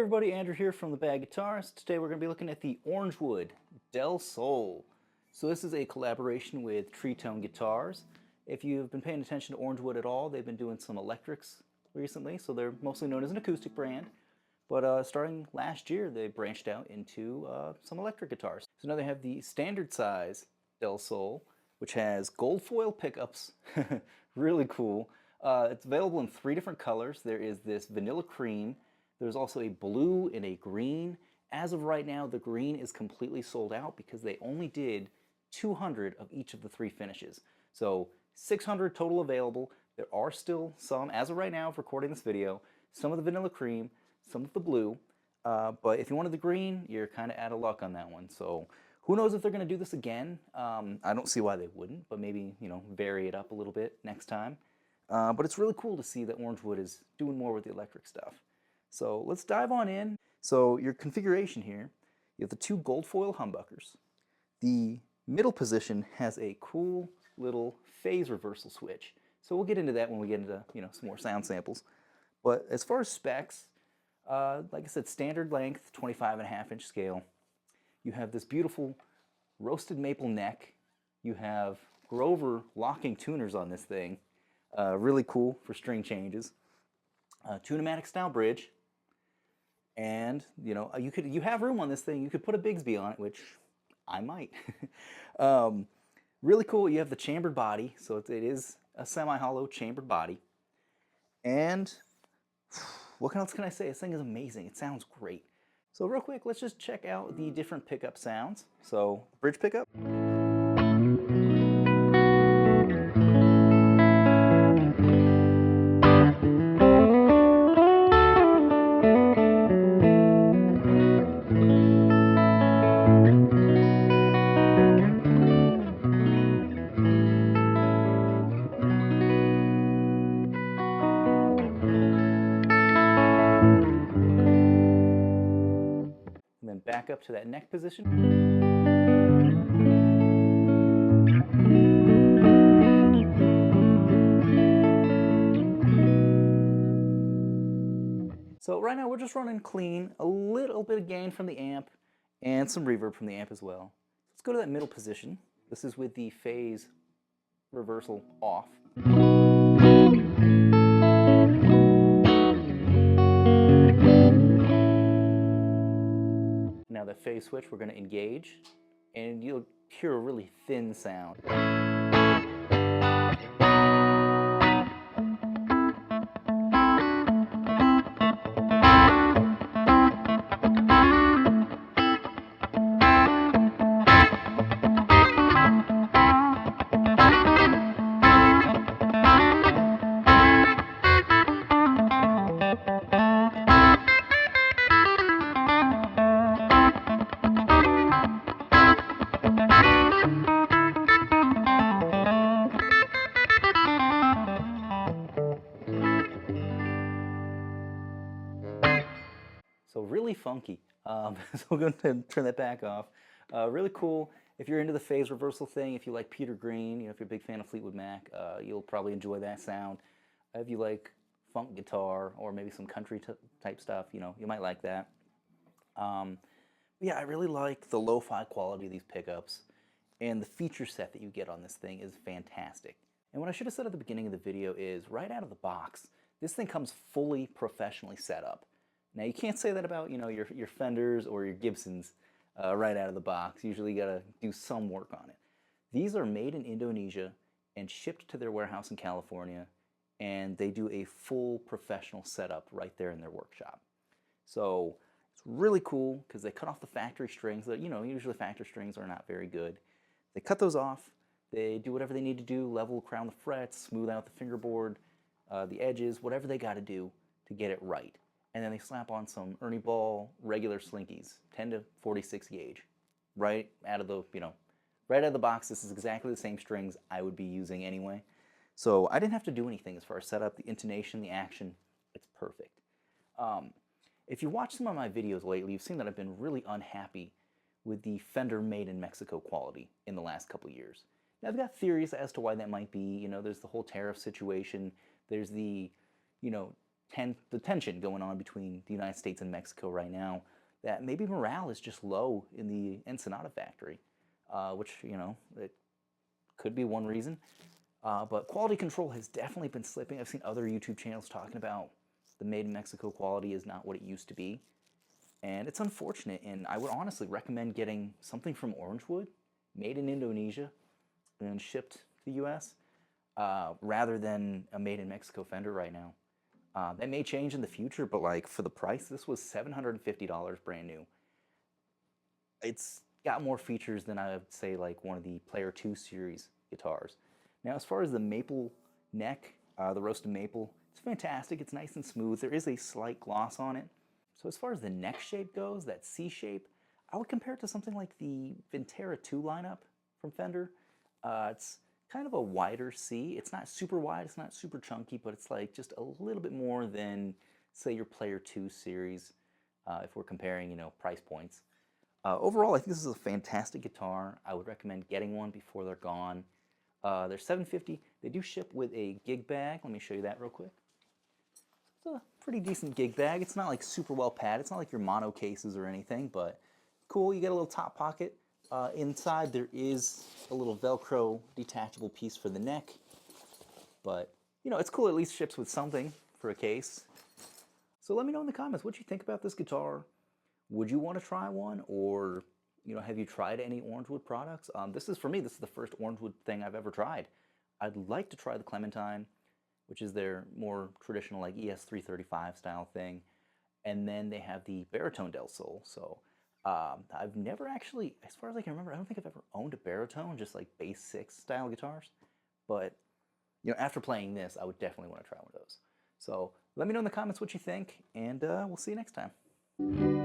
everybody, Andrew here from the Bag Guitars. Today we're going to be looking at the Orangewood Del Sol. So this is a collaboration with TreeTone Guitars. If you've been paying attention to Orangewood at all, they've been doing some electrics recently, so they're mostly known as an acoustic brand. But starting last year, they branched out into some electric guitars. So now they have the standard size Del Sol, which has gold foil pickups. Really cool. It's available in 3 different colors. There is this vanilla cream. There's also a blue and a green. As of right now, the green is completely sold out because they only did 200 of each of the 3 finishes. So 600 total available. There are still some, as of right now, of recording this video, some of the vanilla cream, some of the blue. But if you wanted the green, you're kind of out of luck on that one. So who knows if they're going to do this again. I don't see why they wouldn't, but maybe, vary it up a little bit next time. But it's really cool to see that Orangewood is doing more with the electric stuff. So let's dive on in. So your configuration here, you have the 2 gold foil humbuckers. The middle position has a cool little phase reversal switch. So we'll get into that when we get into some more sound samples. But as far as specs, like I said, standard length, 25.5-inch scale. You have this beautiful roasted maple neck. You have Grover locking tuners on this thing. Really cool for string changes. Tune-o-matic style bridge. And, you have room on this thing. You could put a Bigsby on it, which I might. Really cool. You have the chambered body. So it is a semi-hollow chambered body. And what else can I say? This thing is amazing. It sounds great. So real quick, let's just check out the different pickup sounds. So bridge pickup. And then back up to that neck position. So right now we're just running clean, a little bit of gain from the amp, and some reverb from the amp as well. Let's go to that middle position. This is with the phase reversal off. Now the phase switch we're going to engage, and you'll hear a really thin sound. So really funky. So we're going to turn that back off. Really cool. If you're into the phase reversal thing, if you like Peter Green, if you're a big fan of Fleetwood Mac, you'll probably enjoy that sound. If you like funk guitar or maybe some country type stuff, you might like that. Yeah, I really like the lo-fi quality of these pickups, and the feature set that you get on this thing is fantastic. And what I should have said at the beginning of the video is, right out of the box, this thing comes fully professionally set up. Now you can't say that about your Fenders or your Gibsons right out of the box. Usually you gotta do some work on it. These are made in Indonesia and shipped to their warehouse in California, and they do a full professional setup right there in their workshop. So it's really cool because they cut off the factory strings that usually factory strings are not very good. They cut those off. They do whatever they need to do, level, crown the frets, smooth out the fingerboard, the edges, whatever they got to do to get it right. And then they slap on some Ernie Ball regular slinkies, 10 to 46 gauge, right out of the right out of the box. This is exactly the same strings I would be using anyway. So I didn't have to do anything as far as setup, the intonation, the action. It's perfect. If you watch some of my videos lately, you've seen that I've been really unhappy with the Fender made in Mexico quality in the last couple years. Now, I've got theories as to why that might be. There's the whole tariff situation. There's the, the tension going on between the United States and Mexico right now, that maybe morale is just low in the Ensenada factory, which, it could be one reason. But quality control has definitely been slipping. I've seen other YouTube channels talking about the made in Mexico quality is not what it used to be. And it's unfortunate, and I would honestly recommend getting something from Orangewood, made in Indonesia, and shipped to the US, rather than a made in Mexico fender right now. That may change in the future, but like for the price, this was $750 brand new. It's got more features than I would say like one of the Player 2 series guitars. Now, as far as the maple neck, the roasted maple, it's fantastic. It's nice and smooth. There is a slight gloss on it. So as far as the neck shape goes, that C shape, I would compare it to something like the Vintera 2 lineup from Fender. It's kind of a wider C. It's not super wide, it's not super chunky, but it's like just a little bit more than, say, your Player 2 series, if we're comparing, price points. Overall, I think this is a fantastic guitar. I would recommend getting one before they're gone. They're $750. They do ship with a gig bag. Let me show you that real quick. It's a pretty decent gig bag. It's not like super well padded. It's not like your mono cases or anything, but cool. You get a little top pocket. Inside there is a little Velcro detachable piece for the neck, but it's cool. At least ships with something for a case. So let me know in the comments what you think about this guitar. Would you want to try one, or have you tried any Orangewood products? This is the first Orangewood thing I've ever tried. I'd like to try the Clementine, which is their more traditional like ES335 style thing, and then they have the baritone Del Sol. So I've never actually, as far as I can remember, I don't think I've ever owned a baritone, just like bass 6 style guitars. But after playing this, I would definitely want to try one of those. So let me know in the comments what you think, and we'll see you next time.